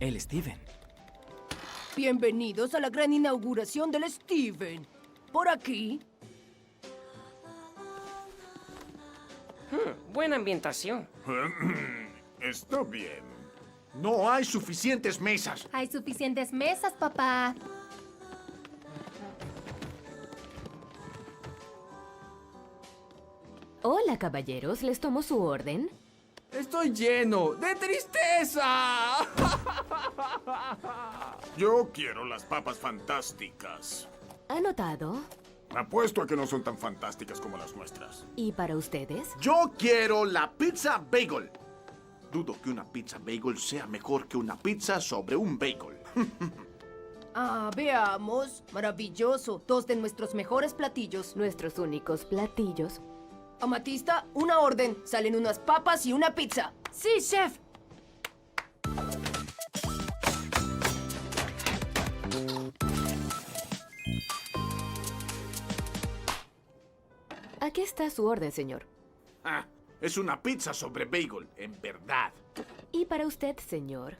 El Steven. Bienvenidos a la gran inauguración del Steven. Por aquí. Buena ambientación. Está bien. No hay suficientes mesas. Hay suficientes mesas, papá. Hola, caballeros. ¿Les tomo su orden? Estoy lleno de tristeza. Yo quiero las papas fantásticas. Anotado. Apuesto a que no son tan fantásticas como las nuestras. ¿Y para ustedes? Yo quiero la pizza bagel. Dudo que una pizza bagel sea mejor que una pizza sobre un bagel. Veamos. Maravilloso. Dos de nuestros mejores platillos. Nuestros únicos platillos. Amatista, una orden. Salen unas papas y una pizza. Sí, chef. Aquí está su orden, señor. Ah, es una pizza sobre bagel, en verdad. ¿Y para usted, señor?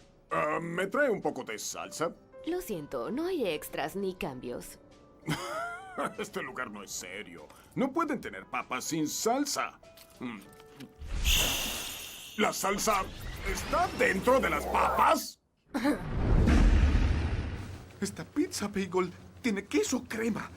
¿Me trae un poco de salsa? Lo siento, no hay extras ni cambios. Este lugar no es serio. No pueden tener papas sin salsa. ¿La salsa está dentro de las papas? Esta pizza bagel tiene queso crema